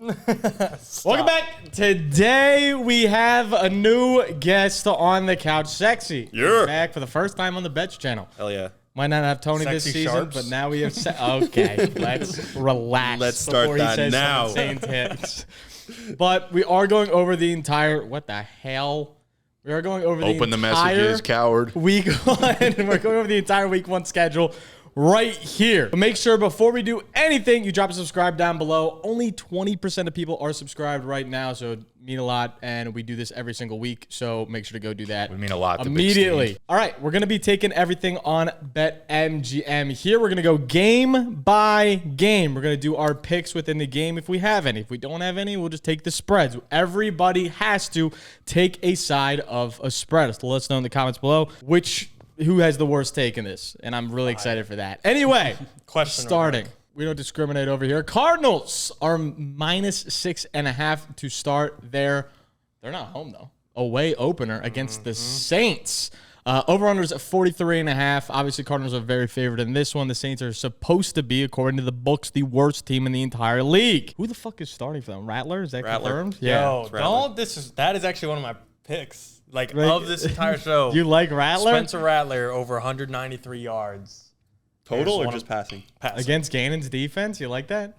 Welcome back. Today we have a new guest on the couch. Sexy. Yeah. Back for the first time on the Bets channel. Hell yeah. Might not have Tony this Sexy season, Sharps. but now we have... Okay, let's relax. Let's start before he that says now. some insane takes. But we are going over the entire... What the hell? We are going over Open the the entire messages, coward. week one. We're going over the entire week one schedule right here. But make sure before we do anything, you drop a subscribe down below. Only 20% of people are subscribed right now, so it mean a lot. And we do this every single week, so make sure to go do that. We mean a lot to immediately. Big Steve. All right, we're going to be taking everything on BetMGM. Here, we're going to go game by game. We're going to do our picks within the game if we have any. If we don't have any, we'll just take the spreads. Everybody has to take a side of a spread. So let us know in the comments below who has the worst take in this, and I'm really excited for that. Anyway, starting. We don't discriminate over here. Cardinals are -6.5 to start their, they're not home though, away opener against the Saints. Over-unders at 43.5. Obviously, Cardinals are very favored in this one. The Saints are supposed to be, according to the books, the worst team in the entire league. Who the fuck is starting for them? Rattler? Is that confirmed? Yo, that is actually one of my picks. Of this entire show. You like Rattler? Spencer Rattler over 193 yards. Total or just passing? Against Gannon's defense? You like that?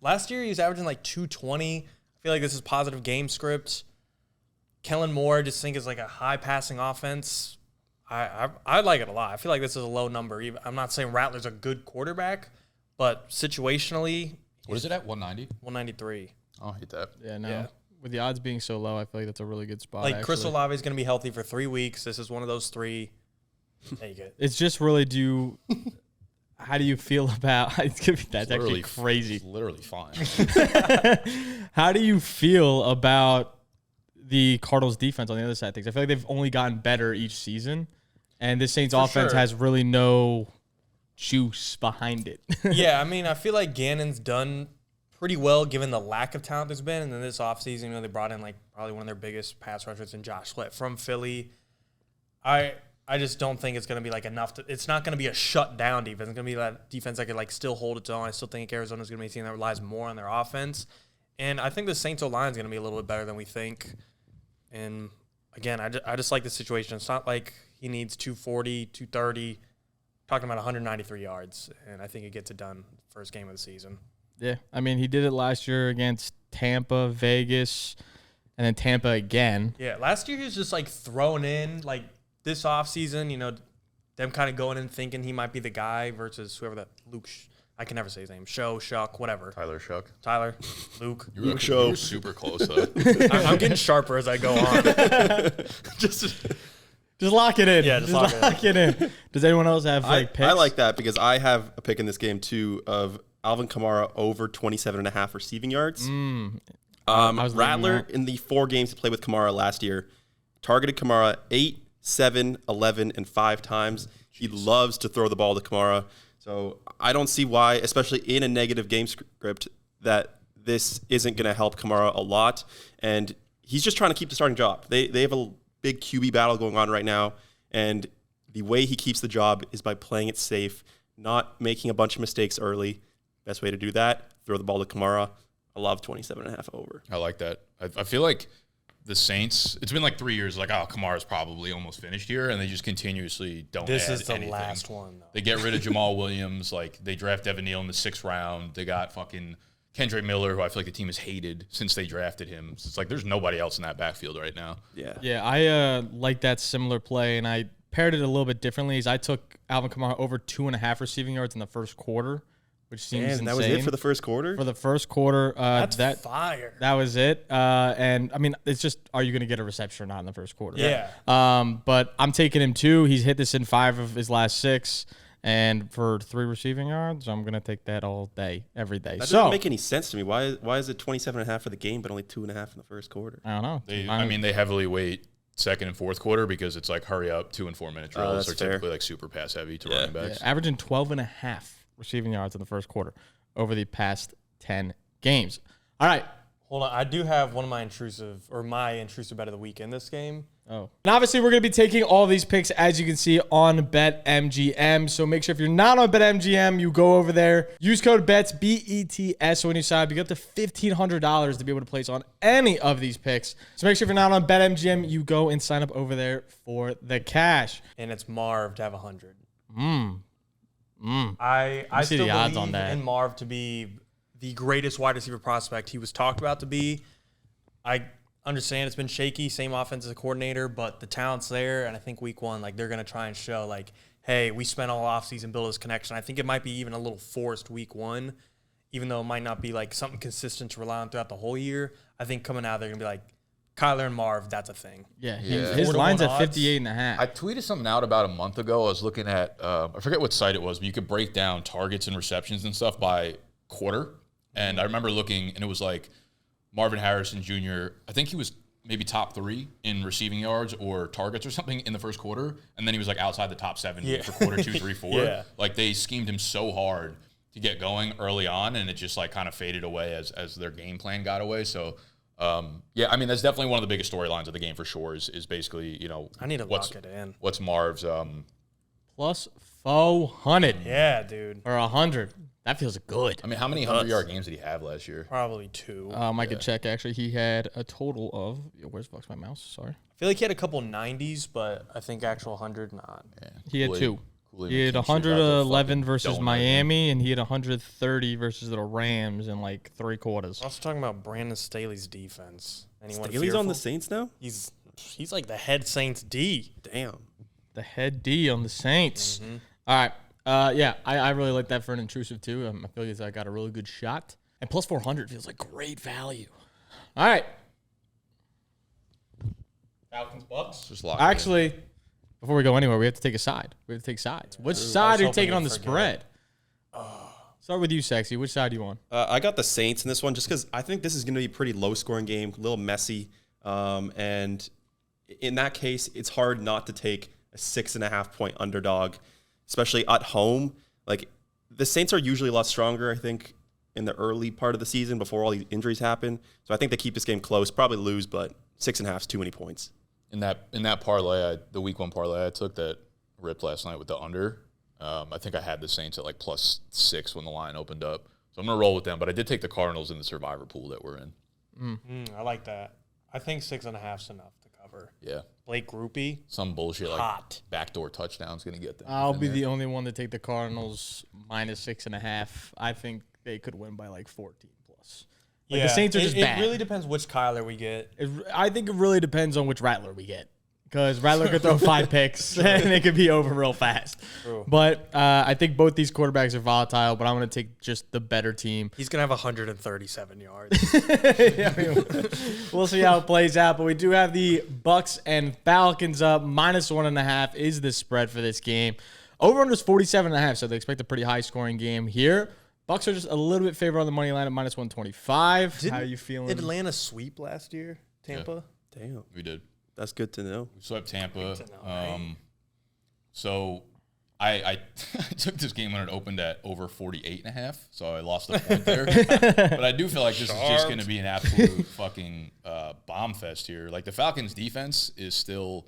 Last year, he was averaging like 220. I feel like this is positive game script. Kellen Moore, I just think is like a high passing offense. I like it a lot. I feel like this is a low number. I'm not saying Rattler's a good quarterback, but situationally. What is it at? 190? 193. I'll hate that. Yeah, no. Yeah. With the odds being so low, I feel like that's a really good spot. Like, Chris Olave is going to be healthy for 3 weeks. This is one of those 3. Take it. It's just really how do you feel about that's actually crazy. It's literally fine. How do you feel about the Cardinals defense on the other side of things? I feel like they've only gotten better each season, and this Saints offense has really no juice behind it. Yeah, I mean, I feel like Gannon's done pretty well given the lack of talent there's been. And then this offseason, they brought in like probably one of their biggest pass rushers in Josh Sweat from Philly. I just don't think it's going to be like enough. It's not going to be a shutdown defense. It's going to be that defense that could like still hold its own. I still think Arizona's going to be a team that relies more on their offense. And I think the Saints O-line is going to be a little bit better than we think. And again, I just like the situation. It's not like he needs 240, 230. Talking about 193 yards, and I think it gets it done first game of the season. Yeah, I mean, he did it last year against Tampa, Vegas, and then Tampa again. Yeah, last year he was just like thrown in like this offseason, them kind of going in thinking he might be the guy versus whoever that I can never say his name. Shuck, whatever. Tyler, Luke. You're super close though. I'm getting sharper as I go on. Just lock it in. Yeah, just lock it in. Does anyone else have picks? I like that because I have a pick in this game too of Alvin Kamara over 27.5 receiving yards. Rattler in the 4 games he played with Kamara last year targeted Kamara 8, 7, 11, and 5 times. He loves to throw the ball to Kamara. So I don't see why, especially in a negative game script, that this isn't going to help Kamara a lot. And he's just trying to keep the starting job. They have a big QB battle going on right now. And the way he keeps the job is by playing it safe, not making a bunch of mistakes early. Best way to do that, throw the ball to Kamara. I love 27.5 over. I like that. I feel like the Saints, it's been like 3 years, like, oh, Kamara's probably almost finished here, and they just continuously don't add anything. This is the last one, though. They get rid of Jamal Williams. Like, they draft Devin Neal in the 6th round. They got fucking Kendre Miller, who I feel like the team has hated since they drafted him. So it's like there's nobody else in that backfield right now. Yeah, I like that similar play, and I paired it a little bit differently. As I took Alvin Kamara over 2.5 receiving yards in the first quarter, which seems insane. That was it for the first quarter? For the first quarter. That's fire. That was it. And, I mean, it's just, are you going to get a reception or not in the first quarter? Yeah. But I'm taking him 2. He's hit this in 5 of his last 6. And for 3 receiving yards, I'm going to take that all day, every day. That doesn't make any sense to me. Why is it 27.5 for the game, but only 2.5 in the first quarter? I don't know. They heavily weight second and fourth quarter because it's like hurry up 2 and 4 minute drills are typically like super pass heavy to running backs. Yeah, averaging 12.5 receiving yards in the first quarter over the past 10 games. All right. Hold on, I do have my intrusive bet of the week in this game. Oh. And obviously, we're going to be taking all these picks, as you can see, on BetMGM. So make sure if you're not on BetMGM, you go over there. Use code BETS, BETS, when you sign up. You get up to $1,500 to be able to place on any of these picks. So make sure if you're not on BetMGM, you go and sign up over there for the cash. And it's MARV to have 100. I see still the odds believe on that. in MARV to be the greatest wide receiver prospect he was talked about to be. I understand it's been shaky, same offensive coordinator, but the talent's there, and I think week one, like, they're going to try and show, like, hey, we spent all offseason building this connection. I think it might be even a little forced week one, even though it might not be, like, something consistent to rely on throughout the whole year. I think coming out, they're going to be like, Kyler and MARV, that's a thing. Yeah. His line's at 58.5. I tweeted something out about a month ago. I was looking at, I forget what site it was, but you could break down targets and receptions and stuff by quarter. And I remember looking, and it was like Marvin Harrison Jr., I think he was maybe top 3 in receiving yards or targets or something in the first quarter. And then he was like outside the top 7 for quarter 2, 3, 4. Yeah. Like they schemed him so hard to get going early on, and it just like kind of faded away as their game plan got away. So, yeah, I mean, that's definitely one of the biggest storylines of the game for sure is basically, you know, I need to lock it in. What's Marv's plus 400. Yeah, dude. Or 100. That feels good. I mean, how many 100-yard games did he have last year? Probably 2. I could check, actually. He had a total of... Where's my mouse? Sorry. I feel like he had a couple 90s, but I think actual 100, not. Yeah. He had 2. Kool-Aid He had McKinstry 111 versus donut. Miami, and he had 130 versus the Rams in like 3 quarters. I was talking about Brandon Staley's defense. Anyone Staley's on the fearful? Saints now? He's like the head Saints D. Damn. The head D on the Saints. All right. Yeah, I really like that for an intrusive too. I feel like I got a really good shot. And plus 400 feels like great value. All right. Falcons, Bucks. Just lock it Actually, before we go anywhere, we have to take a side. We have to take sides. Which side are you taking on the spread? Start with you, Sexy. Which side do you want? I got the Saints in this one just because I think this is going to be a pretty low-scoring game, a little messy. And in that case, it's hard not to take a 6.5-point underdog, especially at home. Like, the Saints are usually a lot stronger, I think, in the early part of the season before all these injuries happen. So I think they keep this game close, probably lose, but 6.5 is too many points. In that parlay, the week 1 parlay I took that ripped last night with the under. I think I had the Saints at like +6 when the line opened up. So I'm going to roll with them, but I did take the Cardinals in the survivor pool that we're in. I like that. I think 6.5 is enough to cover. Yeah. Blake Groupie. Some bullshit like Hot. backdoor touchdown's going to get them. I'll be the only one to take the Cardinals -6.5. I think they could win by like 14 plus. Like, the Saints are just bad. It really depends which Kyler we get. I think it really depends on which Rattler we get. Because Rattler could throw 5 picks and it could be over real fast. True. But I think both these quarterbacks are volatile, but I'm going to take just the better team. He's going to have 137 yards. I mean, we'll see how it plays out. But we do have the Bucks and Falcons up. -1.5 is the spread for this game. Over-under is 47.5, so they expect a pretty high-scoring game here. Bucks are just a little bit favored on the money line at -125. How are you feeling? Did Atlanta sweep last year? Tampa? Yeah. Damn. We did. That's good to know. We swept Tampa. Good to know, right? So I took this game when it opened at over 48.5, so I lost a point there. But I do feel like this is just going to be an absolute fucking bomb fest here. Like, the Falcons' defense is still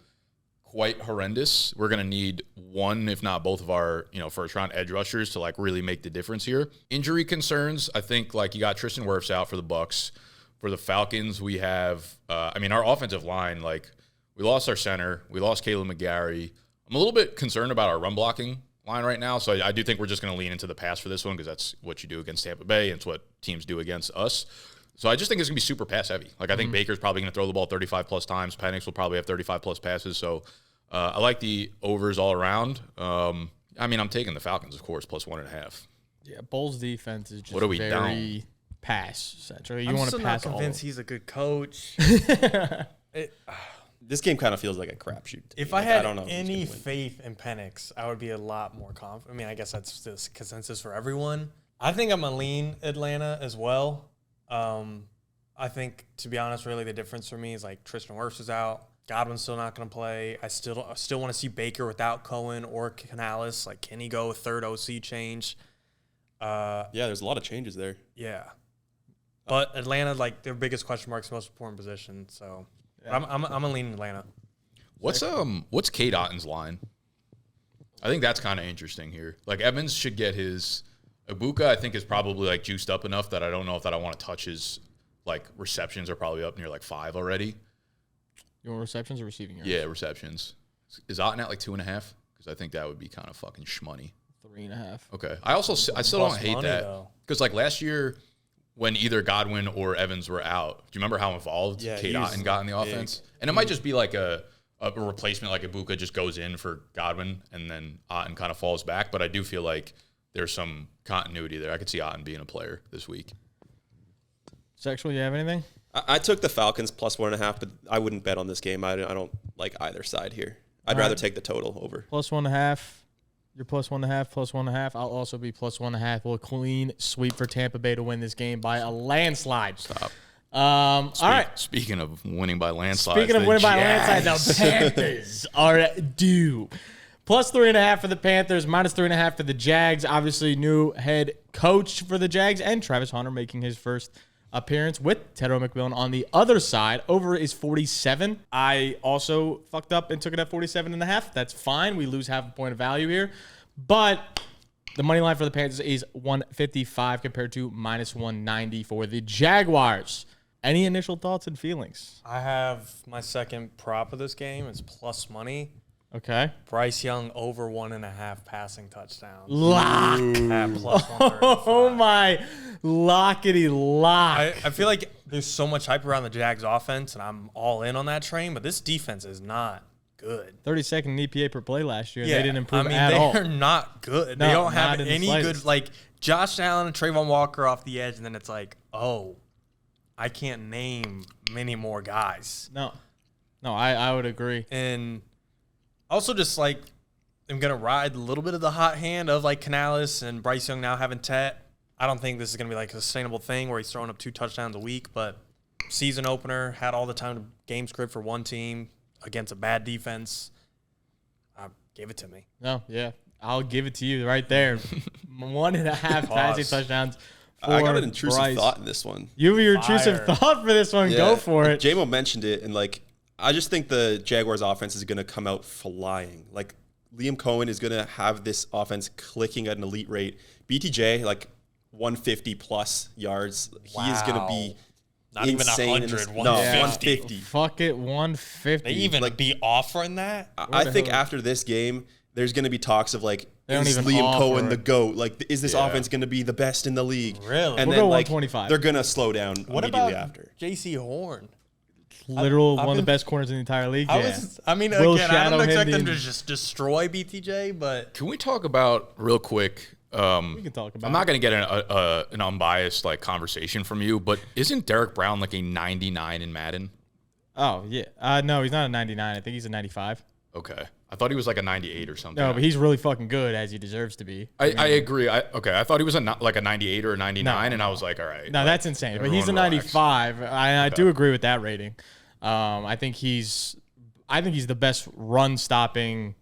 quite horrendous. We're going to need one, if not both of our, first-round edge rushers to, like, really make the difference here. Injury concerns, I think, like, you got Tristan Wirfs out for the Bucks. For the Falcons, we have, our offensive line, like, we lost our center. We lost Caleb McGarry. I'm a little bit concerned about our run blocking line right now, so I do think we're just going to lean into the pass for this one because that's what you do against Tampa Bay, and it's what teams do against us. So I just think it's going to be super pass-heavy. Like, I think Baker's probably going to throw the ball 35-plus times. Penix will probably have 35-plus passes. So I like the overs all around. I'm taking the Falcons, of course, +1.5. Yeah, Bulls' defense is just What are we very down? pass-centric. You I'm want still to not pass all convinced he's a good coach. This game kind of feels like a crapshoot. If I had any faith in Penix, I would be a lot more confident. I mean, I guess that's the consensus for everyone. I think I'm going to lean Atlanta as well. I think, to be honest, really the difference for me is, like, Tristan Wirfs is out. Godwin's still not going to play. I still want to see Baker without Cohen or Canales. Like, can he go third OC change? Yeah, there's a lot of changes there. Yeah. But Atlanta, like their biggest question mark is most important position. So I'm gonna lean Atlanta. What's Kate Otton's line? I think that's kind of interesting here. Like Evans should get his. Ibuka, I think, is probably like juiced up enough that I don't know if that I want to touch his like receptions are probably up near like 5 already. You want receptions or receiving yards? Yeah, receptions. Is Otton at like 2.5? Because I think that would be kind of fucking shmoney. 3.5. Okay. I still don't hate money, that though. because like last year when either Godwin or Evans were out, do you remember how involved Kate Otton got in the offense? And it might just be like a replacement, like Ibuka just goes in for Godwin and then Otton kind of falls back. But I do feel like there's some continuity there. I could see Otton being a player this week. Sexual, you have anything? I took the Falcons plus 1.5, but I wouldn't bet on this game. I don't like either side here. I'd rather take the total over. Plus 1.5. You're plus 1.5, plus 1.5. I'll also be plus 1.5. We'll clean sweep for Tampa Bay to win this game by a landslide. Stop. All right. Speaking of winning by landslide. Speaking of winning by landslide, the Panthers are due. Plus 3.5 for the Panthers, minus 3.5 for the Jags. Obviously, new head coach for the Jags, and Travis Hunter making his first appearance with Tedro McMillan on the other side. Over is 47. I also fucked up and took it at 47.5. That's fine. We lose half a point of value here. But the money line for the Panthers is 155 compared to minus 190 for the Jaguars. Any initial thoughts and feelings? I have my second prop of this game. It's plus money. Okay. Bryce Young over 1.5 passing touchdowns. Lock. At plus 135. Oh, my lockety lock. I feel like there's so much hype around the Jags offense, and I'm all in on that train, but this defense is not good. 32nd EPA per play last year. They didn't improve at they all. They're not good. No, they don't not have in the any slightest. good, like Josh Allen and Trayvon Walker off the edge, and then it's like, oh, I can't name many more guys. No, I would agree. And also just like I'm going to ride a little bit of the hot hand of like Canales and Bryce Young now having Tet. I don't think this is going to be like a sustainable thing where he's throwing up 2 touchdowns a week, but season opener, had all the time to game script for one team against a bad defense. Give it to me. No, yeah. I'll give it to you right there. 1.5 passing touchdowns for I got an intrusive Bryce. thought in this one. You have your intrusive Fire. thought for this one. Go for it. JMO mentioned it, and like I just think the Jaguars offense is going to come out flying. Like Liam Cohen is going to have this offense clicking at an elite rate. BTJ like 150 plus yards. He is going to be Not even insane. 100, No, 150. 150. Fuck it, 150. They even be offering that? I think hell- after this game, there's going to be talks of like, They don't is even Liam offer Cohen the it. GOAT? Like, is this Yeah. offense going to be the best in the league? Really? And We'll then go like 125. they're going to slow down What immediately about after. J.C. Horn? Literal I've one of the been- best corners in the entire league. I Yeah. mean, Will again, I shadow don't him expect them in- to just destroy BTJ, but Can we talk about real quick? We can talk about I'm not going to get an unbiased like conversation from you, but isn't Derek Brown like a 99 in Madden? Oh, yeah. No, he's not a 99. I think he's a 95. Okay, I thought he was like a 98 or something. No, but he's really fucking good, as he deserves to be. I agree. I thought he was like a 98 or a 99, and I was like, all right. No, like, that's insane. But he's a everyone relax. 95. I do agree with that rating. I think he's the best run stopping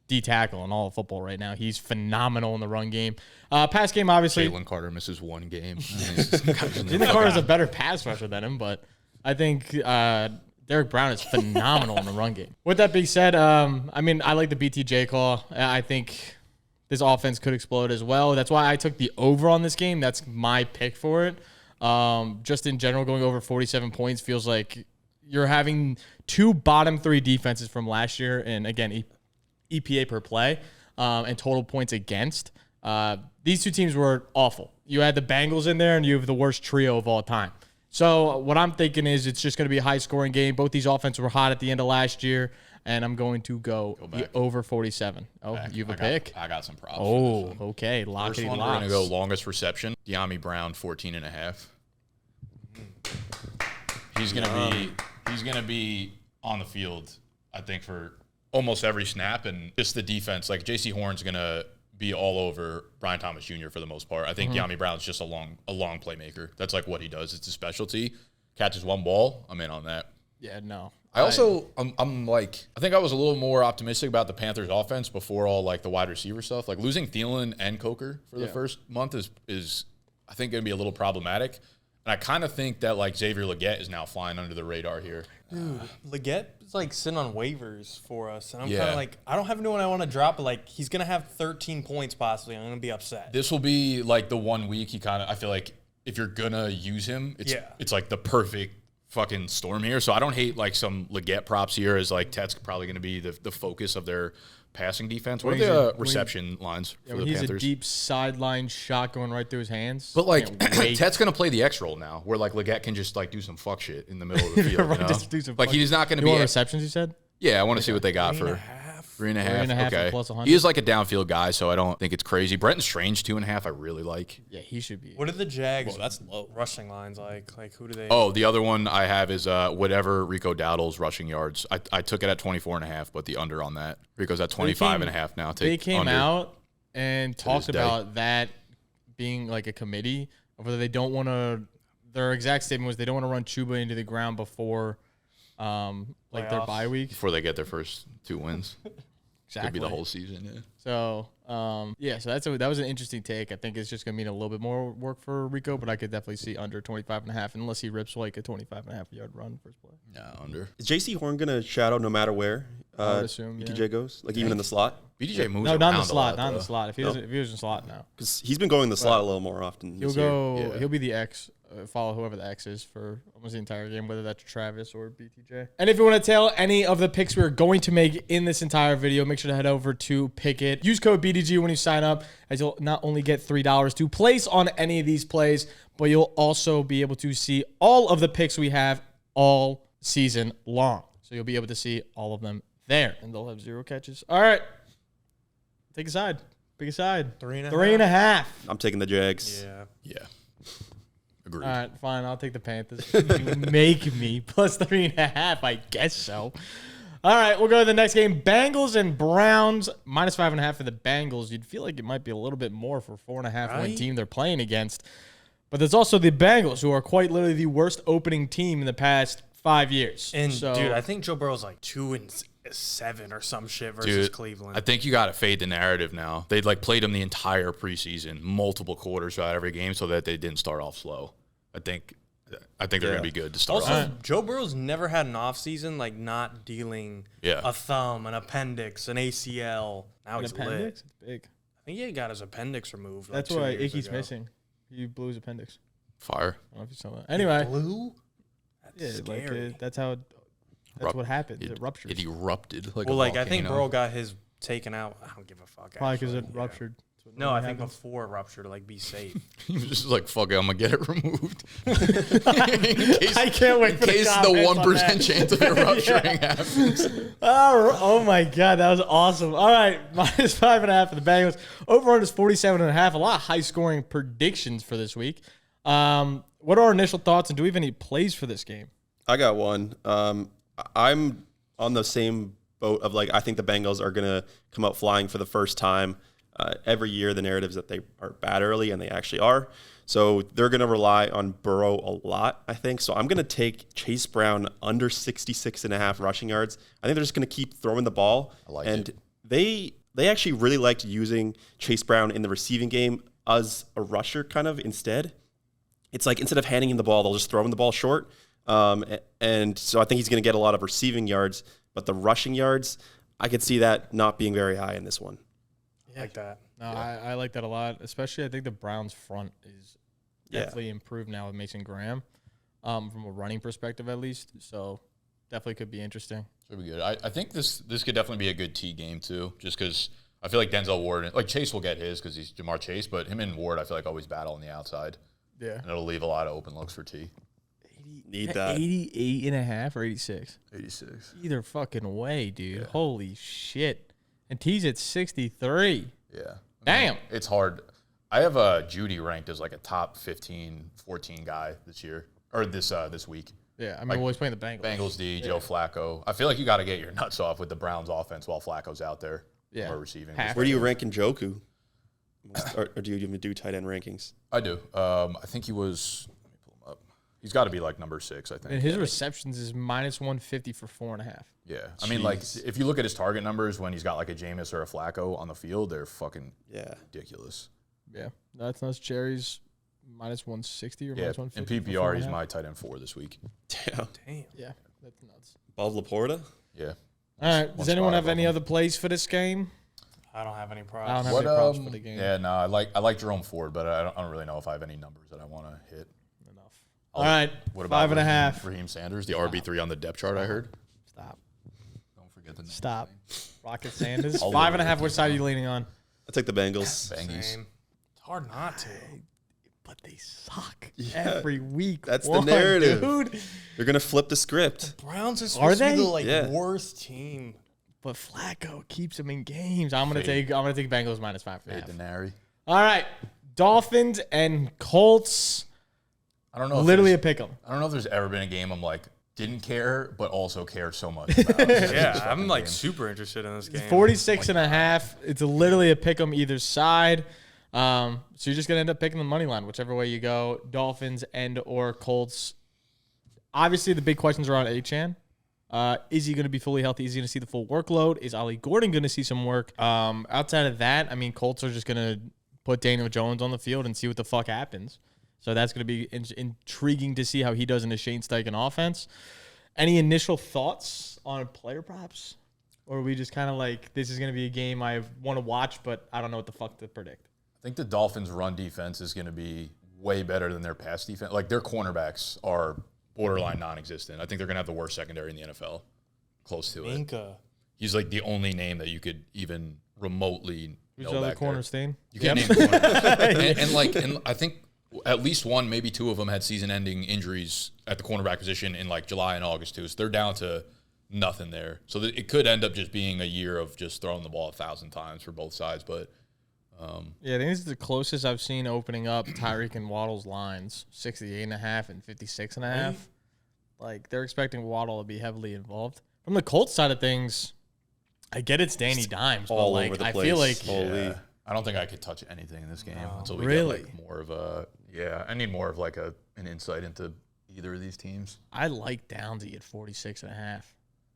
D tackle in all of football right now. He's phenomenal in the run game. Pass game, obviously. Jalen Carter misses one game. Jalen Carter's a better pass rusher than him, but I think Derek Brown is phenomenal in the run game. With that being said, I mean, I like the BTJ call. I think this offense could explode as well. That's why I took the over on this game. That's my pick for it. Just in general, going over 47 points feels like you're having 2 bottom 3 defenses from last year, and again, EPA per play and total points against. These 2 teams were awful. You had the Bengals in there, and you have the worst trio of all time. So what I'm thinking is it's just going to be a high-scoring game. Both these offenses were hot at the end of last year, and I'm going to go back. over 47. Oh, you have a pick? I got some props. Oh, okay. First Lockety one, we're locks. going to go longest reception. De'Ami Brown, 14.5. He's going to be on the field, I think, for almost every snap, and just the defense. Like J.C. Horn's going to be all over Brian Thomas Jr. for the most part. I think De'Ami Brown's just a long playmaker. That's like what he does. It's his specialty. Catches one ball, I'm in on that. Yeah, no. I'm like, I think I was a little more optimistic about the Panthers offense before all like the wide receiver stuff. Like losing Thielen and Coker for the first month is I think going to be a little problematic. And I kind of think that like Xavier Legette is now flying under the radar here. Dude, Legette is like sitting on waivers for us. And I'm Yeah. kind of like, I don't have anyone I want to drop, but like he's going to have 13 points possibly. I'm going to be upset. This will be like the 1 week I feel like if you're going to use him, it's like the perfect fucking storm here. So I don't hate like some Legette props here as like Tet's probably going to be the focus of their passing defense. What are the reception lines for the he's Panthers? a deep sideline shot going right through his hands. But like Tet's going to play the X role now, where like Legette can just like do some fuck shit in the middle of the field. Right, you know? just do some like fuck he's not going to You be want receptions, you said? Yeah, I want to see what they got for 3.5. Okay. Okay. Plus 100. He is like a downfield guy, so I don't think it's crazy. Brenton Strange 2.5, I really like. Yeah, he should be. What are the Jags? Whoa, that's low. Rushing lines like? Like who do they? Oh, the other one I have is whatever Rico Dowdle's rushing yards. I took it at 24.5, but the under on that. Rico's at 25.5 now. They came under. out and talked this day. about that being like a committee of whether they don't want to. Their exact statement was they don't want to run Chuba into the ground before, like their Playoffs. bye week. Before they get their first 2 wins. Exactly. Could be the whole season, yeah. So, that was an interesting take. I think it's just going to mean a little bit more work for Rico, but I could definitely see under 25.5 unless he rips like a 25.5 yard run first play. No, under. Is JC Horn going to shadow no matter where I would assume, yeah. BTJ goes? Like even in the slot? BDJ moves No, around not in the a slot. lot, Not in the though. slot. If he doesn't, if he was in slot now, Because he's been going in the slot a little more often he'll this year. go. Yeah. He'll be the X. Follow whoever the X is for almost the entire game, whether that's Travis or BTJ. And if you want to tell any of the picks we're going to make in this entire video, make sure to head over to Pick It. Use code BDG when you sign up, as you'll not only get $3 to place on any of these plays, but you'll also be able to see all of the picks we have all season long. So you'll be able to see all of them there, and they'll have 0 catches. All right, take a side. Pick a side. 3.5. 3.5. I'm taking the Jags. Yeah. Yeah. Agreed. All right, fine. I'll take the Panthers. You make me plus 3.5. I guess so. All right, we'll go to the next game. Bengals and Browns minus 5.5 for the Bengals. You'd feel like it might be a little bit more for a 4.5 win team they're playing against. But there's also the Bengals, who are quite literally the worst opening team in the past 5 years. And so, dude, I think Joe Burrow's like 2-7 or some shit versus Dude, Cleveland. I think you got to fade the narrative now. They'd like played him the entire preseason, multiple quarters throughout every game, so that they didn't start off slow. I think they're going to be good to start Also, off. Joe Burrow's never had an offseason like not dealing a thumb, an appendix, an ACL. Now an he's appendix? lit. It's big. I think he got his appendix removed. That's like 2 why years Icky's ago. missing. He blew his appendix. Fire. I don't know if you saw that. Anyway, Blue? yeah, That's like scary. that's what happens. It ruptures. It erupted like Well, a like I think volcano. Burrow got his taken out. I don't give a fuck. Probably because actually. it ruptured. No, I think before it ruptured, like be safe. He was just like, fuck it, I'm going to get it removed. I can't wait for in case the comments on 1% that. chance of it rupturing happens. Oh my God, that was awesome. All right, minus 5.5 for the Bengals. Over under is 47.5. A lot of high scoring predictions for this week. What are our initial thoughts, and do we have any plays for this game? I got one. I'm on the same boat of like, I think the Bengals are going to come out flying for the first time. Every year, the narratives that they are bad early, and they actually are. So they're going to rely on Burrow a lot, I think. So I'm going to take Chase Brown under 66.5 rushing yards. I think they're just going to keep throwing the ball. I like and it. They actually really liked using Chase Brown in the receiving game as a rusher kind of instead. It's like instead of handing him the ball, they'll just throw him the ball short. And so I think he's going to get a lot of receiving yards. But the rushing yards, I could see that not being very high in this one. Like that. No, I like that a lot. Especially, I think the Browns' front is definitely improved now with Mason Graham, from a running perspective at least. So definitely could be interesting. Should be good. I think this could definitely be a good T game too, just because I feel like Denzel Ward, like Chase will get his because he's Jamar Chase, but him and Ward I feel like always battle on the outside. Yeah. And it'll leave a lot of open looks for T. Need that. 88.5 or 86? 86. Either fucking way, dude. Holy shit. And T's at 63. Yeah. Damn. It's hard. I have Judy ranked as like a top 15, 14 guy this year or this week. Yeah, I mean, Like, we're always playing the Bengals. Bengals D, Joe Flacco. I feel like you got to get your nuts off with the Browns offense while Flacco's out there. Yeah. Or receiving. Half. Where do you rank Njoku? Or do you even do tight end rankings? I do. I think he was. Let me pull him up. He's got to be like number 6. I think. And his receptions is minus 150 for 4.5. Yeah, I mean, like if you look at his target numbers when he's got like a Jameis or a Flacco on the field, they're fucking ridiculous. Yeah, that's Cherry's minus 160 or Yeah, minus in 150. PPR, he's my tight end 4 this week. Damn. Yeah, that's nuts. Above Laporta? Yeah. All right. Does anyone have any other plays for this game? I don't have any I don't props. have any props for the game. Yeah, no, I like Jerome Ford, but I don't really know if I have any numbers that I want to hit. Enough. All right. What about 5.5. Raheem Sanders, the RB3 on the depth chart I heard? Stop. Don't forget the name. Stop. Rocket Sanders. I'll 5.5. Which side are you leaning on? I'll take the Bengals. Bengals. Same. It's hard not to. But they suck every week. That's the narrative. Dude. You're going to flip the script. Browns are Are supposed to be they? the Yeah. worst team. But Flacco keeps them in games. I'm gonna take Bengals minus 5.5. Denari. All right. Dolphins and Colts. I don't know. If Literally a there's- pick 'em. I don't know if there's ever been a game I'm like didn't care, but also cared so much about. Yeah, I'm like super interested in this game. 46.5. It's literally a pick 'em either side. So you're just gonna end up picking the money line, whichever way you go. Dolphins and or Colts. Obviously, the big questions are on Achane. Is he going to be fully healthy? Is he going to see the full workload? Is Ollie Gordon going to see some work? Outside of that, I mean, Colts are just going to put Daniel Jones on the field and see what the fuck happens. So that's going to be intriguing to see how he does in a Shane Steichen offense. Any initial thoughts on player props? Or are we just kind of like, this is going to be a game I want to watch, but I don't know what the fuck to predict? I think the Dolphins' run defense is going to be way better than their pass defense. Like, their cornerbacks are borderline non-existent. I think they're going to have the worst secondary in the NFL. Close to it. Minka. He's like the only name that you could even remotely Who's know the other back corner, there. Stain? You can't name cornerbacks. and I think at least one, maybe two of them had season-ending injuries at the cornerback position in like July and August too. So they're down to nothing there. So it could end up just being a year of just throwing the ball 1,000 times for both sides. But Yeah, I think this is the closest I've seen opening up Tyreek and Waddle's lines, 68.5 and 56.5. Like, they're expecting Waddle to be heavily involved. From the Colts side of things, I get it's Danny Dimes, but all like over the I place. feel like Holy. I don't think I could touch anything in this game until we Really? get like more of a I need more of like an insight into either of these teams. I like Downsy at 46.5.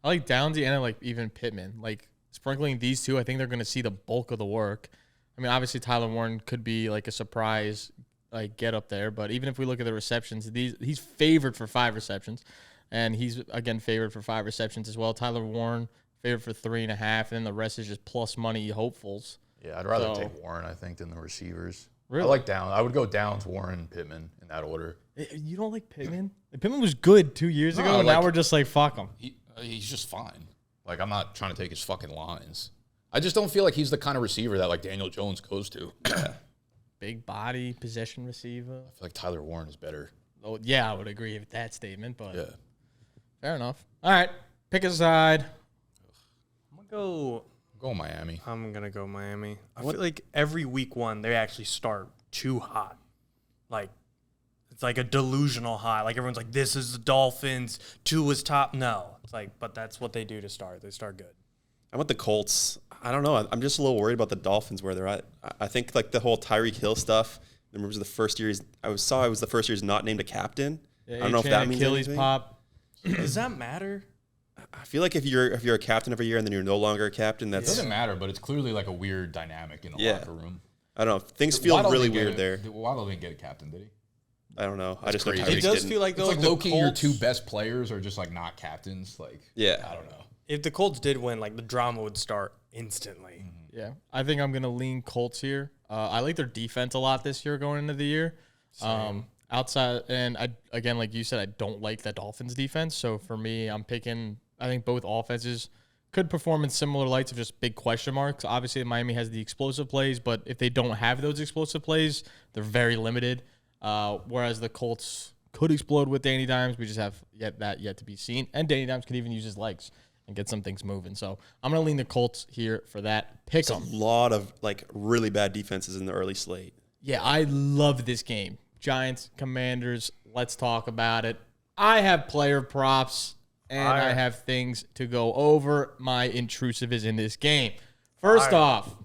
I like Downsy and I like even Pittman. Like, sprinkling these two, I think they're going to see the bulk of the work. I mean, obviously Tyler Warren could be like a surprise, like get up there. But even if we look at the receptions, he's favored for 5 receptions, and he's again favored for 5 receptions as well. Tyler Warren favored for 3.5, and then the rest is just plus money hopefuls. Yeah, I'd rather So- take Warren, I think, than the receivers. Really? I like Downs. I would go Downs, Warren, Pittman in that order. You don't like Pittman? Pittman was good 2 years ago, and now we're just like fuck him. He's just fine. Like, I'm not trying to take his fucking lines. I just don't feel like he's the kind of receiver that like Daniel Jones goes to. I Big body, possession receiver. feel like Tyler Warren is better. Oh yeah, I would agree with that statement, but Yeah. fair enough. All right, pick a side. I'm gonna go Miami. I feel like every week one they actually start too hot. Like, it's like a delusional high. Like, everyone's like, this is the Dolphins. 2 is top. No, it's like, but that's what they do to start. They start good. I want the Colts. I don't know. I'm just a little worried about the Dolphins where they're at. I think like the whole Tyreek Hill stuff. I remember the first year I was the first year he's not named a captain. Yeah, I don't know if that means Achilles anything. pop. Does that matter? I feel like if you're a captain every year and then you're no longer a captain, It that's doesn't matter, but it's clearly like a weird dynamic in the Yeah. locker room. I don't know. Things feel Waddle really didn't get weird there. Waddle didn't get a captain, did he? I don't know. I just know crazy. Tyreek It does didn't. feel like It's though like the low-key your Colts, 2 best players are just like not captains. Like, Yeah. I don't know. if the Colts did win, like the drama would start instantly. Yeah, I think I'm gonna lean Colts here. I like their defense a lot this year going into the year. Outside, and I again, like you said, I don't like the Dolphins defense. So for me, I'm picking. I think both offenses could perform in similar lights of just big question marks. Obviously, Miami has the explosive plays, but if they don't have those explosive plays, they're very limited. Whereas the Colts could explode with Danny Dimes. We just have yet to be seen. And Danny Dimes could even use his legs and get some things moving. So I'm going to lean the Colts here for that. Pick There's them. a lot of like really bad defenses in the early slate. Yeah, I love this game. Giants, Commanders, let's talk about it. I have player props, and I have things to go over. My intrusive is in this game. First off,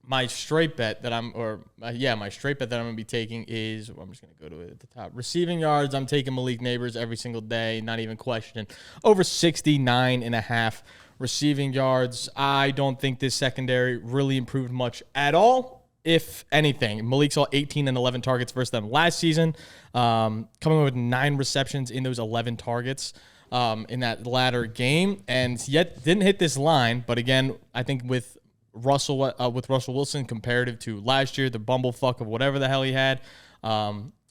my straight bet that I'm going to be taking is, I'm just going to go to it at the top. Receiving yards, I'm taking Malik Neighbors every single day, not even questioning. Over 69.5 receiving yards. I don't think this secondary really improved much at all. if anything. Malik saw 18 and 11 targets versus them last season, coming with 9 receptions in those 11 targets in that latter game, and yet didn't hit this line. But again, I think with Russell Wilson comparative to last year, the bumblefuck of whatever the hell he had,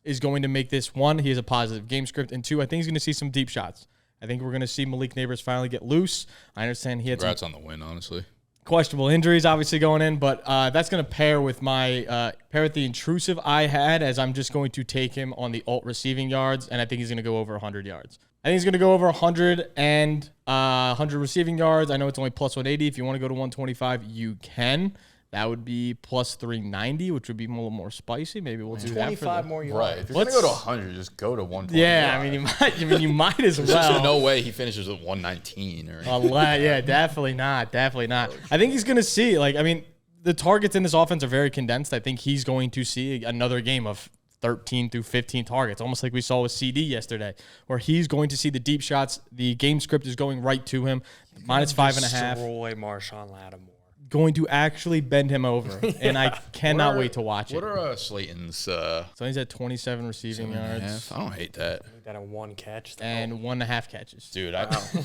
is going to make this, one, he has a positive game script, and two, I think he's going to see some deep shots. I think we're going to see Malik Neighbors finally get loose. I understand he had Congrats on the win, honestly. questionable injuries obviously going in, but that's going to pair with the intrusive I had, as I'm just going to take him on the alt receiving yards, and I think he's going to go over 100 yards. I think he's going to go over 100 and 100 receiving yards. I know it's only plus 180. If you want to go to 125, you can. That would be plus 390, which would be a little more spicy. Maybe we'll do that. 25 more yards. Right. If you're going to go to 100, just go to 120. Yeah, I mean, you might as well. There's no way he finishes at 119 or anything. Yeah, definitely not. Definitely not. I think he's going to see, the targets in this offense are very condensed. I think he's going to see another game of 13 through 15 targets, almost like we saw with CD yesterday, where he's going to see the deep shots. The game script is going right to him. Minus 5.5. Destroy Marshawn Lattimore. Going to actually bend him over, and I cannot wait to watch it. What are Slayton's? So he's at 27 receiving yards. I don't hate that. We got a 1 catch. And 1.5 catches. Dude,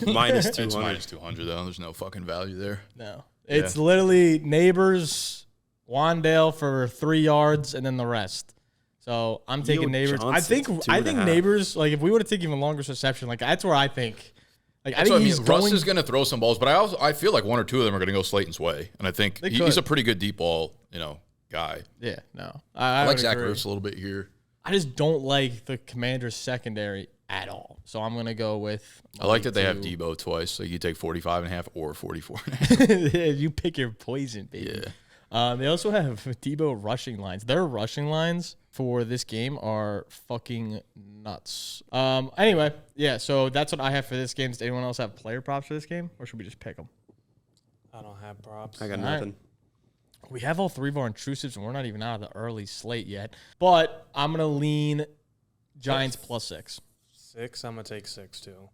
Minus 200. It's minus 200, though. There's no fucking value there. No. It's literally Neighbors, Wandale for 3 yards, and then the rest. So I'm taking Neighbors. Johnson's I think Neighbors, if we would have taken even longer reception, that's where I think. I think Russ is going to throw some balls, but I feel like 1 or 2 of them are going to go Slayton's way, and I think he's a pretty good deep ball, guy. Yeah, no, I like Zach Ertz a little bit here. I just don't like the Commanders' secondary at all, so I'm going to go with. I like that they have Debo twice, so you take 45.5 or 44.5. Yeah, you pick your poison, baby. Yeah. They also have Debo rushing lines. Their rushing lines for this game are fucking nuts. Anyway, yeah, so that's what I have for this game. Does anyone else have player props for this game, or should we just pick them? I don't have props. I got nothing. We have all 3 of our intrusives, and we're not even out of the early slate yet. But I'm going to lean Giants plus 6. 6, I'm going to take 6 too.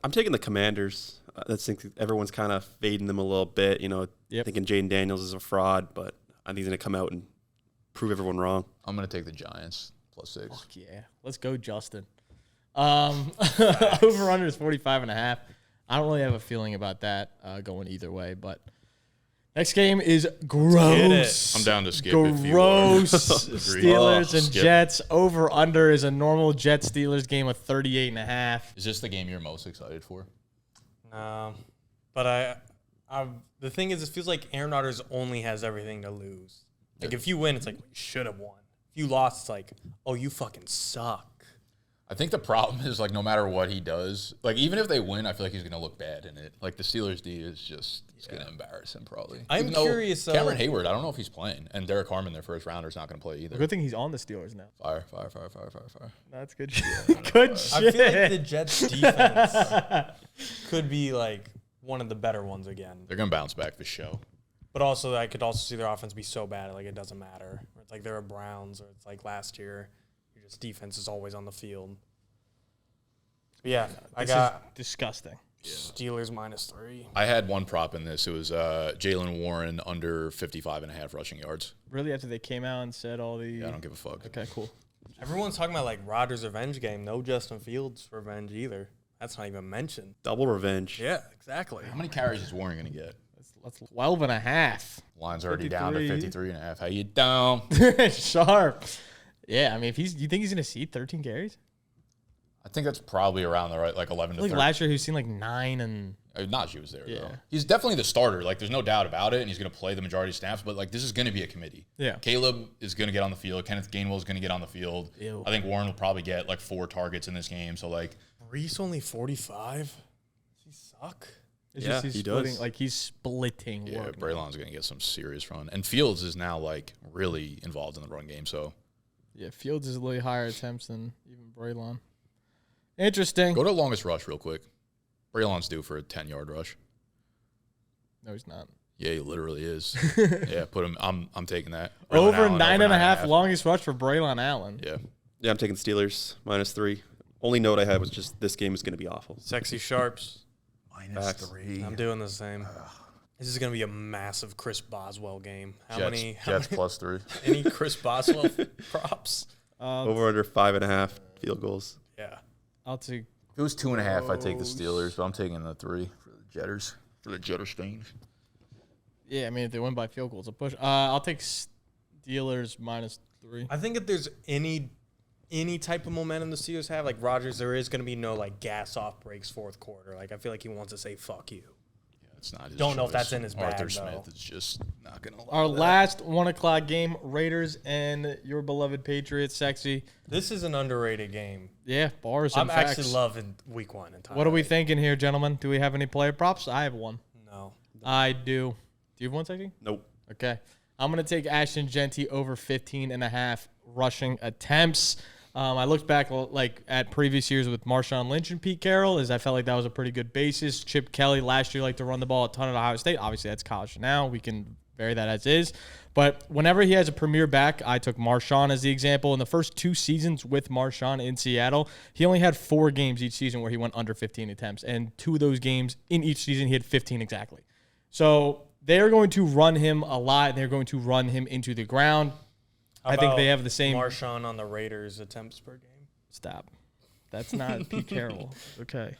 I'm taking the Commanders. I think everyone's kind of fading them a little bit, thinking Jaden Daniels is a fraud, but I think he's going to come out and prove everyone wrong. I'm going to take the Giants plus 6. Fuck yeah. Let's go, Justin. Over-under is 45.5. I don't really have a feeling about that going either way, but next game is gross. I'm down to skip gross. if you are. Steelers and skip. Jets. Over-under is a normal Jets-Steelers game of 38.5. Is this the game you're most excited for? No, but the thing is, it feels like Aaron Rodgers only has everything to lose. If you win, it's like, well, you should have won. If you lost, it's like, oh, you fucking suck. I think the problem is, no matter what he does, even if they win, I feel like he's going to look bad in it. The Steelers D is just going to embarrass him, probably. I'm curious. Cameron Hayward, I don't know if he's playing. And Derek Harmon, their first rounder, is not going to play either. Good thing he's on the Steelers now. Fire. That's good shit. Good shit. I feel like the Jets defense could be, one of the better ones again. They're going to bounce back for show. But also, I could also see their offense be so bad, it doesn't matter. Or it's like they're a Browns, or it's like last year. Your just defense is always on the field. But yeah, I got disgusting. Steelers minus 3. I had one prop in this. It was Jalen Warren under 55.5 rushing yards. Really, after they came out and said all the... Yeah, I don't give a fuck. Okay, cool. Everyone's talking about, Rodgers' revenge game. No Justin Fields revenge either. That's not even mentioned. Double revenge. Yeah, exactly. How many carries is Warren going to get? That's 12.5. Line's already down to 53.5. How you down? Sharp. Yeah, I mean, you think he's going to see 13 carries? I think that's probably around the right, 11 to 13. Last year, he was seen 9 and... Najee was there, though. He's definitely the starter. There's no doubt about it, and he's going to play the majority of snaps, but, this is going to be a committee. Yeah. Caleb is going to get on the field. Kenneth Gainwell is going to get on the field. Ew. I think Warren will probably get, 4 targets in this game, so, Brees only 45? Does he suck? It's Yeah, he's he splitting, does. He's splitting yeah, work. Braylon's going to get some serious run. And Fields is now, really involved in the run game, so. Yeah, Fields is a little higher attempts than even Braylon. Interesting. Go to longest rush real quick. Braylon's due for a 10-yard rush. No, he's not. Yeah, he literally is. Yeah, put him. I'm taking that. Over Allen, 9.5 longest rush for Braylon Allen. Yeah. Yeah, I'm taking Steelers minus 3. Only note I had was just this game is going to be awful. Sexy Sharps. Facts. I'm doing the same. This is going to be a massive Chris Boswell game. How Jets, many +3. Any Chris Boswell props? Over under 5.5 field goals. Yeah. I'll take. If it was 2.5, I'd take the Steelers, but I'm taking the 3 for the Jetters. For the Jetterstains. Yeah, I mean, if they win by field goals, a push. I'll take Steelers -3. I think if there's any type of momentum the Steelers have, like Rodgers, there is going to be no like gas off breaks fourth quarter. Like I feel like he wants to say "fuck you." Yeah, it's not his Don't know if choice. that's in his bag, Arthur though. Smith is just not going to allow Our that. last 1 o'clock game: Raiders and your beloved Patriots. Sexy. This is an underrated game. Yeah, bars and I'm facts. actually loving Week 1 entirely. What are we thinking here, gentlemen? Do we have any player props? I have one. No. I do. Do you have one, Sexy? Nope. Okay. I'm going to take Ashton Genty over 15.5 rushing attempts. I looked back at previous years with Marshawn Lynch and Pete Carroll, I felt like that was a pretty good basis. Chip Kelly last year liked to run the ball a ton at Ohio State. Obviously, that's college now. We can vary that as is. But whenever he has a premier back, I took Marshawn as the example. In the first 2 seasons with Marshawn in Seattle, he only had 4 games each season where he went under 15 attempts. And 2 of those games in each season, he had 15 exactly. So they're going to run him a lot. They're going to run him into the ground. I think they have the same. Marshawn on the Raiders attempts per game. Stop. That's not Pete Carroll. Okay.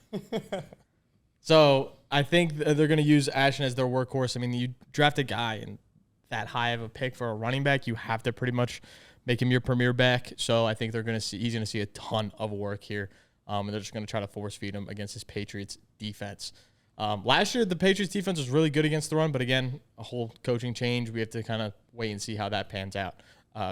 So I think they're going to use Ashton as their workhorse. I mean, you draft a guy and that high of a pick for a running back, you have to pretty much make him your premier back. So I think he's going to see a ton of work here. And they're just going to try to force feed him against this Patriots defense. Last year, the Patriots defense was really good against the run, but again, a whole coaching change. We have to kind of wait and see how that pans out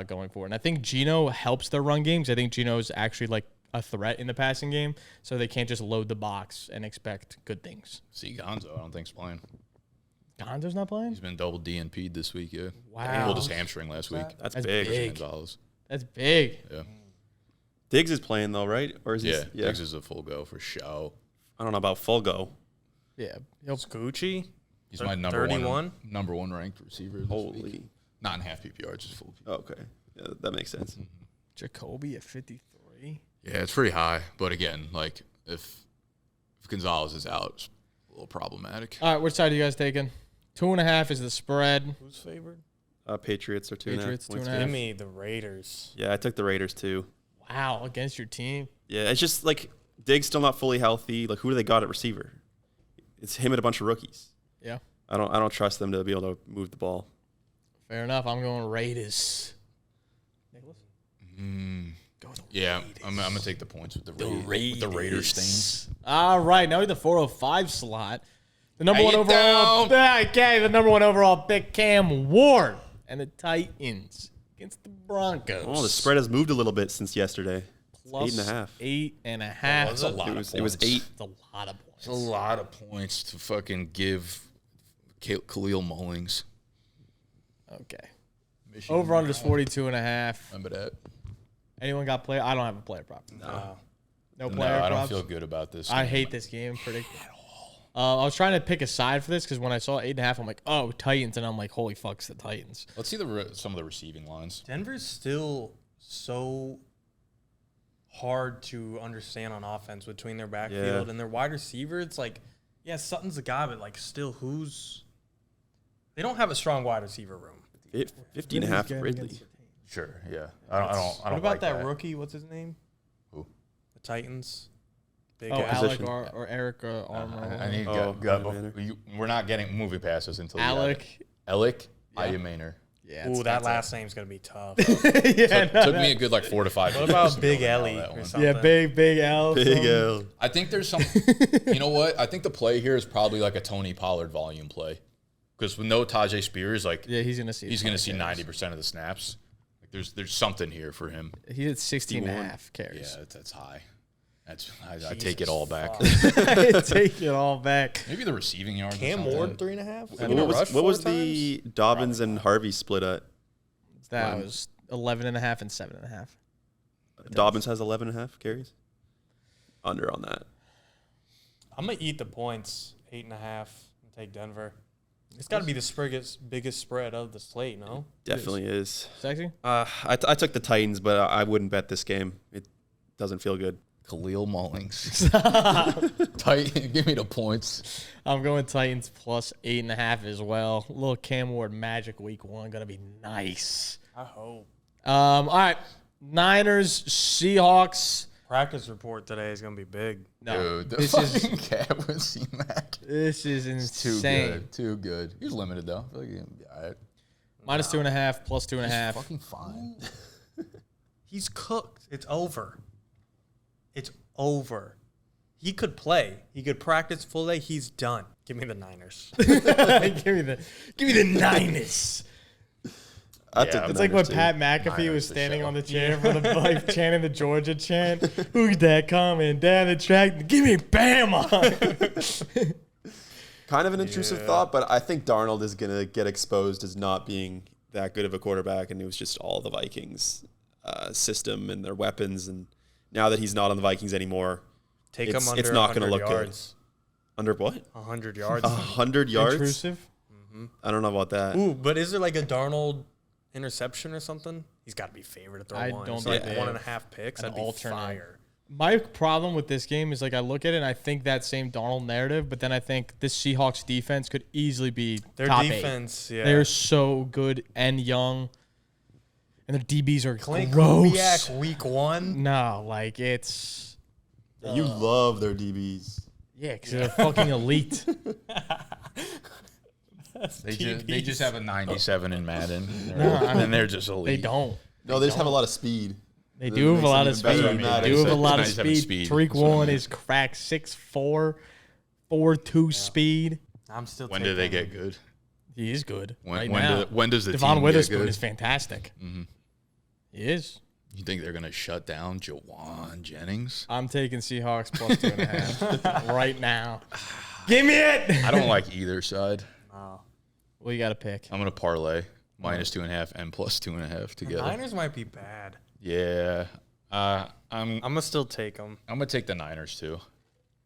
going forward. And I think Geno helps their run games. I think Geno is actually like a threat in the passing game, so they can't just load the box and expect good things. See, Gonzo, I don't think's playing. Gonzo's not playing? He's been double DNP'd this week, yeah. Wow. He pulled his hamstring last week. That's That's big. big. Gonzalez. That's big. Yeah. Diggs is playing though, right? Or is he? Yeah, Diggs is a full go for show. I don't know about full go. Yeah. He'll Gucci. He's my number 31? number one ranked receiver this Holy. week. Not in half PPR, just full PPR. Okay, yeah, that makes sense. Jacoby at 53. Yeah, it's pretty high. But again, like if Gonzalez is out, it's a little problematic. All right, which side are you guys taking? 2.5 is the spread. Who's favored? Patriots are 2.5 Patriots, points. 2.5. Give me the Raiders. Yeah, I took the Raiders too. Wow, against your team. Yeah, it's just like Diggs still not fully healthy. Like who do they got at receiver? It's him and a bunch of rookies. Yeah. I don't trust them to be able to move the ball. Fair enough. I'm going Raiders. Nicholas? Go the Yeah, Raiders. I'm gonna take the points with the Raiders stains. All right, now we're the 405 slot. The number How one you overall down? okay, the number 1 overall pick, Cam Ward, and the Titans against the Broncos. Oh, the spread has moved a little bit since yesterday. Plus 8.5. 8.5. That's a lot It of was points. 8. It's a lot of points. It's a lot of points to fucking give Khalil Mullings. Okay. Michigan. Over under is 42.5. Remember that? Anyone got player? I don't have a player prop. No. No No, player I don't props? feel good about this. I game. hate this game. I was trying to pick a side for this because when I saw 8.5, I'm like, oh, Titans, and I'm like, holy fuck, it's the Titans. Let's see some of the receiving lines. Denver's still so hard to understand on offense between their backfield and their wide receiver. It's like, yeah, Sutton's the guy, but like still they don't have a strong wide receiver room. 50.5 for Ridley. Sure, yeah. I don't What about like that rookie? What's his name? Who? The Titans. Big Oh, ass. Alec Position. or Eric Armor. I need Oh, we're not getting moving past this until Alec. Alec Ayumaner. Yeah. Ooh, that last name's gonna be tough. Yeah, Took me a good 4 to 5 What years about to Big really nail Ellie that or one. something? yeah, big L. Big L. I think there's some. You know what? I think the play here is probably like a Tony Pollard volume play, because with no Tajay Spears, Yeah, he's gonna see. he's going to see 90% of the snaps. Like there's something here for him. He did 16.5 carries. Yeah, that's high. I take it all back. Take it all back. Maybe the receiving yards. Cam or Ward something. 3.5. What was the Dobbins and Harvey split at? That was 11.5 and 7.5. Dobbins has 11.5 carries. Under on that. I'm gonna eat the points, 8.5, and take Denver. It's got to be the biggest spread of the slate, no? Definitely is. Sexy. I took the Titans, but I wouldn't bet this game. It doesn't feel good. Khalil Mullings. Titan, give me the points. I'm going Titans plus 8.5 as well. A little Cam Ward magic week 1. Going to be nice. I hope. All right. Niners, Seahawks. Practice report today is going to be big. No, Dude, the this fucking is cat with C-Mac. this is insane. Too good. He's limited, though. I feel like he'll be all right. Minus 2.5, plus 2.5. Fucking fine. He's cooked. It's over. It's over. He could play. He could practice full day. He's done. Give me the Niners. give me the Niners. I took the It's like when Niners, too. Pat McAfee Niners was for standing sure. on the chair for the like chanting the Georgia chant. Who's that coming down the track? Give me Bama. Kind of an intrusive thought, but I think Darnold is going to get exposed as not being that good of a quarterback, and it was just all the Vikings system and their weapons. And now that he's not on the Vikings anymore, Take him under it's not going to 100 look yards. good. Under what? 100 yards. 100 yards? Intrusive. I don't know about that. Ooh, but is there like a Darnold interception or something? He's got to be favored to throw I one. don't So like think 1.5 picks. That'd be alternate. fire. My problem with this game is like I look at it and I think that same Donald narrative, but then I think this Seahawks defense could easily be Their top 8. defense, yeah. They're so good and young, and their DBs are Clint gross. Kubiak week 1. No, like it's You love their DBs. yeah, because they're fucking elite. They just have a 97 in Madden. I mean, And they're just elite. They don't. No, they just have a lot of speed. They That do have a makes lot them of even better speed. than They that. do have a lot of 97 speed. speed. Tariq That's what I Woolen meant. is cracked 6'4", 4.2 speed. I'm still When taking do they get good? He is good When, right when, now. when does the Devon team Witherspoon get good? is fantastic. Mhm. He is. You think they're going to shut down Jawan Jennings? I'm taking Seahawks plus 2.5 right now. Give me it. I don't like either side. Well, you got to pick. I'm going to parlay minus 2.5 and plus 2.5 together. Niners might be bad. Yeah. I'm I'm going to still take them. going to take the Niners too.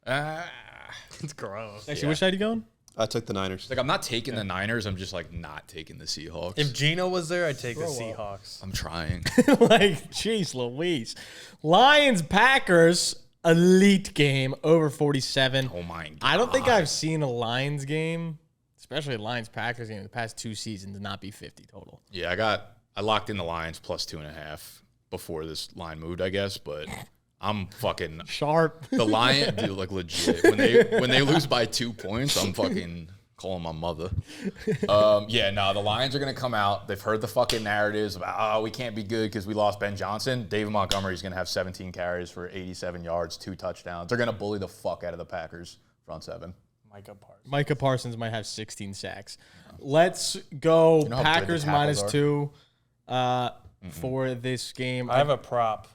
It's gross. Actually, which side are you going? I took the Niners. Like I'm not taking the Niners. I'm just like not taking the Seahawks. If Gino was there, I'd take the Throw up. Seahawks. I'm trying. Like, jeez Louise. Lions, Packers, elite game, over 47. Oh my god. I don't think I've seen a Lions game, especially a Lions Packers game in the past 2 seasons, not be 50 total. Yeah, I locked in the Lions plus 2.5 before this line moved, I guess, but I'm fucking Sharp. the Lion, dude, like legit. When they lose by 2 points, I'm fucking calling my mother. The Lions are gonna come out. They've heard the fucking narratives about we can't be good because we lost Ben Johnson. David Montgomery's gonna have 17 carries for 87 yards, 2 touchdowns. They're gonna bully the fuck out of the Packers front seven. Micah Parsons might have 16 sacks. Let's go know how good the Packers tackles minus are? 2 for this game. I have a prop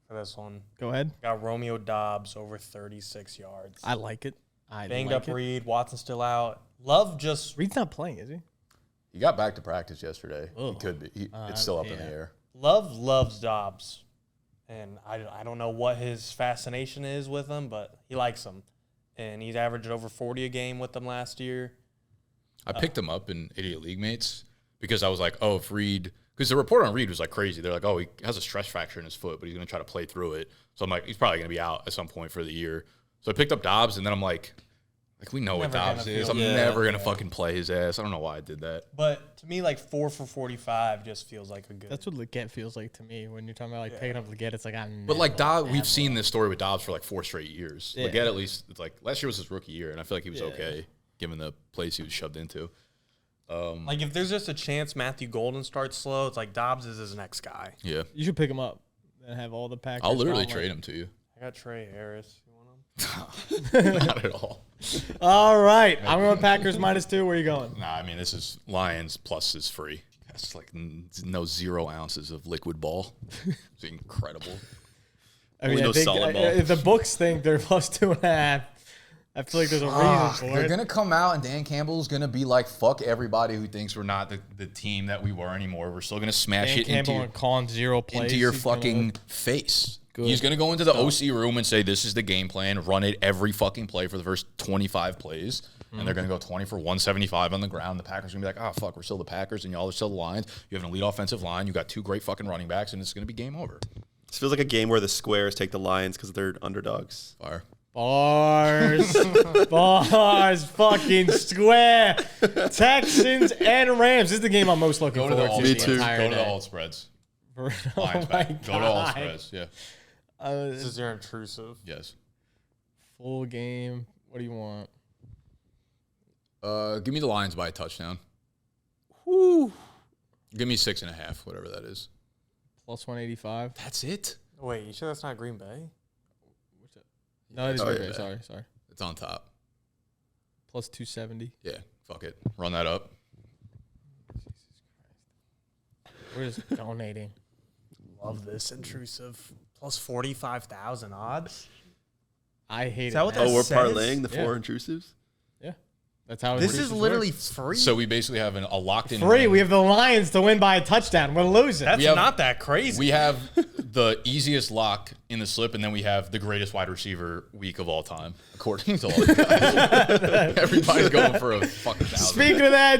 for this one. Go ahead. Got Romeo Dobbs over 36 yards. I like it. Banged up Reed. Watson still out. Love just Reed's not playing, is he? He got back to practice yesterday. He Ugh. could be. It's still up in the air. Love loves Dobbs, and I don't know what his fascination is with him, but he likes him, and he's averaged over 40 a game with them last year. I picked him up in Idiot League Mates because I was like, oh, if Reed, because the report on Reed was like crazy. They're like, oh, he has a stress fracture in his foot, but he's going to try to play through it. So I'm like, he's probably going to be out at some point for the year. So I picked up Dobbs, and then I'm like we know what Never gonna Dobbs is. feel- I'm Yeah, never going to fucking play his ass. I don't know why I did that. But to me, like 4 for 45 just feels like a good. That's what Leggett feels like to me. When you're talking about like picking up Leggett, it's like I'm. But like Dobbs, we've seen this story with Dobbs for like 4 straight years. Yeah. Leggett, at least, it's like last year was his rookie year, and I feel like he was okay given the place he was shoved into. Like if there's just a chance Matthew Golden starts slow, it's like Dobbs is his next guy. Yeah. You should pick him up and have all the Packers. I'll literally gauntlet. trade him to you. I got Trey Harris. You want him? Not at all. All right, I'm going Packers minus 2. Where are you going? Nah, I mean, this is Lions plus is free. That's like no 0 ounces of liquid ball. It's incredible. I mean, Only I no think solid ball. if the books think they're plus 2.5, I feel like there's a reason for They're it. going to come out, and Dan Campbell's going to be like, fuck everybody who thinks we're not the team that we were anymore. We're still going to smash Dan it Campbell into and calling 0 plays. into your He's gonna fucking look face. good. He's going to go into the OC room and say, this is the game plan. Run it every fucking play for the first 25 plays. And they're going to go 20 for 175 on the ground. The Packers are going to be like, oh, fuck, we're still the Packers, and y'all are still the Lions. You have an elite offensive line. You got 2 great fucking running backs, and it's going to be game over. This feels like a game where the squares take the Lions because they're underdogs. Fire. Bars. Bars. Fucking square. Texans and Rams. This is the game I'm most looking forward to. Me too. Go to all spreads. Oh Lions my back. Go to all spreads. Yeah. This is your intrusive. Yes. Full game. What do you want? Give me the Lions by a touchdown. Whew. Give me 6.5, whatever that is. Plus 185. That's it. Wait, you sure that's not Green Bay? No, it is Oh, Green yeah. Bay. Sorry. It's on top. Plus 270. Yeah. Fuck it. Run that up. We're just donating. Love this intrusive. Plus 45,000 odds. I hate Is it. that what man. that We're says? parlaying the 4 Yeah. intrusives? Yeah. That's how it This works. is literally free. So we basically have a locked in. free. win. We have the Lions to win by a touchdown. We're losing. That's we have- not that crazy. We have the easiest lock in the slip, and then we have the greatest wide receiver week of all time, according to all the guys. Everybody's going for a fucking 1,000. Speaking of that,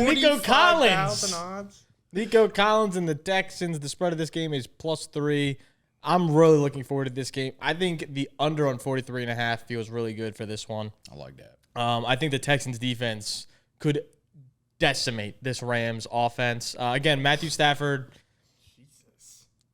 Nico 45,000 Collins. odds. Nico Collins and the Texans. The spread of this game is plus 3. I'm really looking forward to this game. I think the under on 43.5 feels really good for this one. I like that. I think the Texans defense could decimate this Rams offense. Again, Matthew Stafford.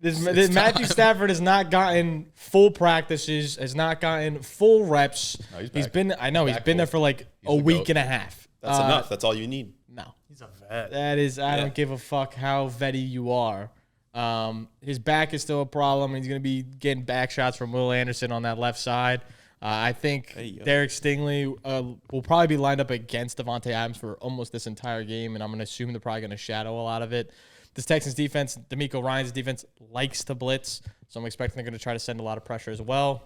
Matthew Stafford has not gotten full practices, has not gotten full reps. No, he's he's back. been. I know he's Back been there full. for like He's a the week GOAT. and a half. That's enough. That's all you need. No, He's a vet. that is. I don't give a fuck how vetty you are. His back is still a problem. He's going to be getting back shots from Will Anderson on that left side. I think There you go. Derek Stingley will probably be lined up against Devontae Adams for almost this entire game, and I'm going to assume they're probably going to shadow a lot of it. This Texans defense, D'Amico Ryan's defense, likes to blitz, so I'm expecting they're going to try to send a lot of pressure as well.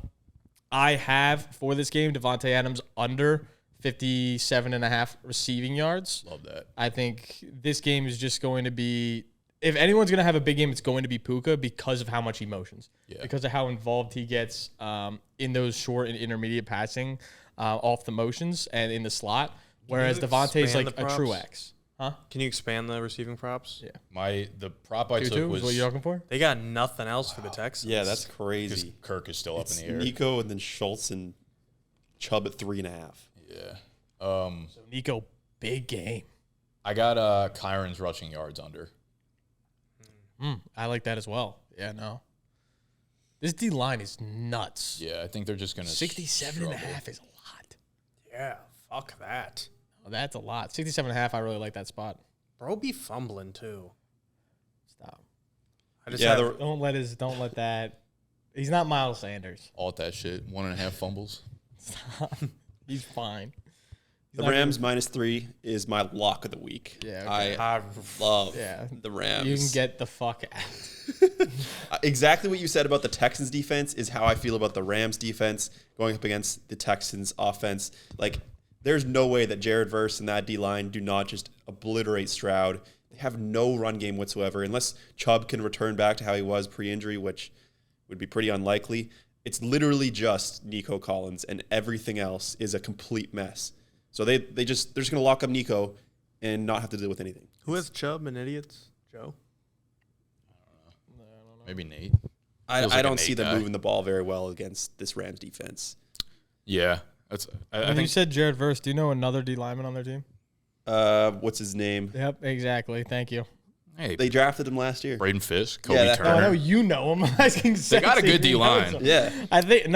I have, for this game, Devontae Adams under 57.5 receiving yards. Love that. I think this game is just going to be, if anyone's going to have a big game, it's going to be Puka because of how much emotions, because of how involved he gets in those short and intermediate passing off the motions and in the slot, whereas Devontae's expand like the a true props? X. Huh? Can you expand the receiving props? Yeah. The prop I 2-2 took was is what you're looking for? They got nothing else for the Texans. Yeah, that's because crazy. Kirk is still up It's in the air. Nico and then Schultz and Chubb at 3.5. Yeah. So Nico, big game. I got Kyron's rushing yards under. I like that as well. Yeah, no. This D line is nuts. Yeah, I think they're just going to 67.5 is a lot. Yeah, fuck that. Oh, that's a lot. 67.5, I really like that spot. Bro be fumbling too. Stop. I just Yeah, have, Don't let that. He's not Miles Sanders. all that shit. 1.5 fumbles. He's fine. He's The not Rams -3 is my lock of the week. Yeah, okay. I love Yeah. the Rams. You can get the fuck out. Exactly what you said about the Texans defense is how I feel about the Rams defense going up against the Texans offense. Like, there's no way that Jared Verse and that D-line do not just obliterate Stroud. They have no run game whatsoever. Unless Chubb can return back to how he was pre-injury, which would be pretty unlikely. It's literally just Nico Collins, and everything else is a complete mess. So they're just going to lock up Nico and not have to deal with anything. who has Chubb and idiots? Joe? Maybe Nate. I Feels like a don't Nate see them guy. moving the ball very well against this Rams defense. Yeah. That's. I When you think said Jared Verse, do you know another D lineman on their team? What's his name? Yep, exactly. Thank you. hey, They drafted him last year. Braden Fisk, Kobe that- No, I know Turner. you know him. I'm asking They got a Sexy good if he D-line. knows him. Yeah. I think they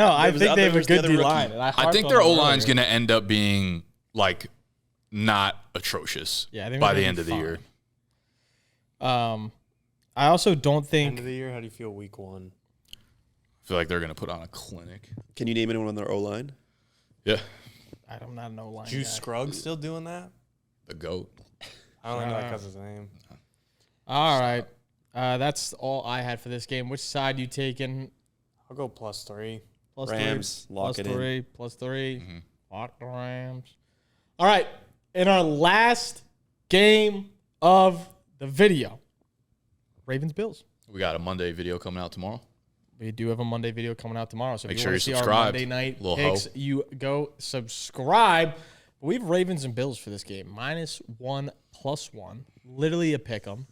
have a was the good other D rookie. line. I think their O line is going to end up being like not atrocious Yeah, I think by they're the gonna end be of the year. fine. I also don't End think of the year, how do you feel week one? I feel like they're going to put on a clinic. Can you name anyone on their O-line? Yeah. I'm not an O line. Juice Scruggs still doing that? The GOAT. I only know that because his name. All right, that's all I had for this game. Which side you taking? I'll go +3. Plus Rams, three, lock plus it in. three, plus three. Lock the Rams. All right, in our last game of the video, Ravens Bills. We got a Monday video coming out tomorrow. We do have a Monday video coming out tomorrow. So Make if you sure want to you're see our subscribed, Monday night little picks, hoe. you go subscribe. We have Ravens and Bills for this game. -1, +1. Literally a pick 'em.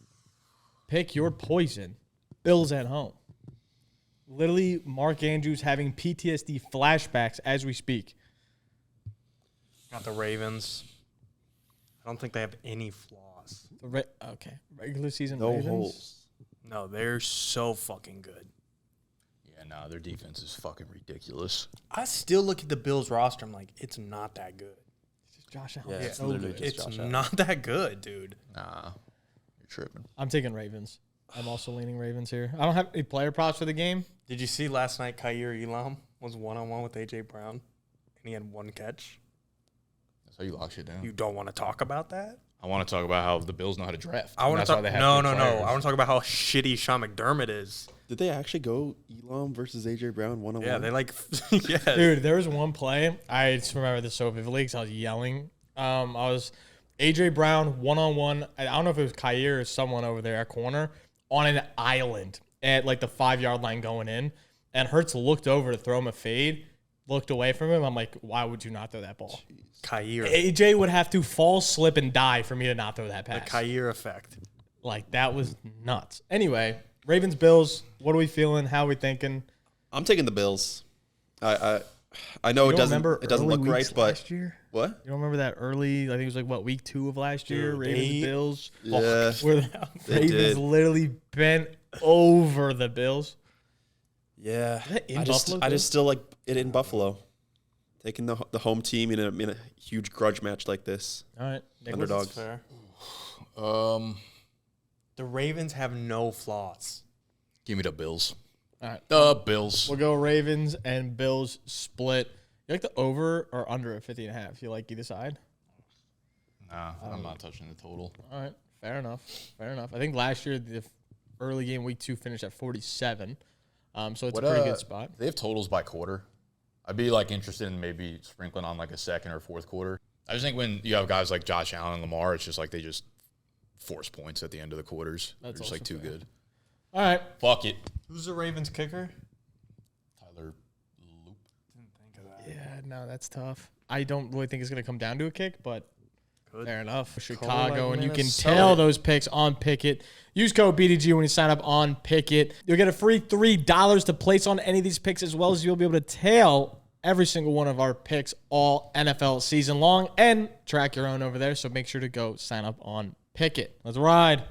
Pick your poison. Bills at home. Literally, Mark Andrews having PTSD flashbacks as we speak. Got the Ravens. I don't think they have any flaws. Okay. Regular season No Ravens. holes. No, they're so fucking good. Yeah, no, their defense is fucking ridiculous. I still look at the Bills roster. I'm like, it's not that good. It's just Josh Allen. Yeah, It's it's so literally good. just It's Josh Allen. not that good, dude. Nah, you're tripping. I'm taking Ravens. I'm also leaning Ravens here. I don't have any player props for the game. Did you see last night Khair Elam was one-on-one with A.J. Brown, and he had one catch? That's how you lock shit down. You don't want to talk about that? I want to talk about how the Bills know how to draft. I want to That's why talk. they have No. good players. I want to talk about how shitty Sean McDermott is. Did they actually go Elam versus AJ Brown 1-on-1? Yeah, they like. Yeah, Dude, there was one play. I just remember this so vividly because I was yelling. I was AJ Brown one-on-one. I don't know if it was Khair or someone over there at corner on an island at like the 5-yard line going in. And Hurts looked over to throw him a fade, looked away from him. I'm like, why would you not throw that ball? Khair. AJ would have to fall, slip, and die for me to not throw that The pass. Khair effect. Like, that was nuts. Anyway, Ravens, Bills, what are we feeling? How are we thinking? I'm taking the Bills. I know You it don't doesn't remember early look right, weeks but last year? what? You don't remember that early, I think it was like, what, week 2 of last year? Dude, Ravens, they- Bills? Yeah, Where the They Ravens did. literally bent over the Bills. yeah. that in I Buffalo, just too? still like it in Buffalo. Taking the home team in a huge grudge match like this. All right. Nicholas. Underdogs. Fair. Um, The Ravens have no flaws. give me the Bills. All right. The Bills. We'll go Ravens and Bills split. You like the over or under at 50.5? You like either side? Nah, I'm not touching the total. All right. Fair enough. Fair enough. I think last year the early game week 2 finished at 47. So it's a pretty good spot. They have totals by quarter. I'd be like interested in maybe sprinkling on like a second or fourth quarter. I just think when you have guys like Josh Allen and Lamar, it's just like they just force points at the end of the quarters. That's They're just like also too fair. good. All right. Fuck it. Who's the Ravens kicker? Tyler Loop. Didn't think of that. Yeah, no, that's tough. I don't really think it's going to come down to a kick, but Good. fair enough. like Chicago, and you can Minnesota. tell those picks on Pickett. Use code BDG when you sign up on Pickett. You'll get a free $3 to place on any of these picks, as well as you'll be able to tail every single one of our picks all NFL season long and track your own over there. So make sure to go sign up on Pickett. Let's ride.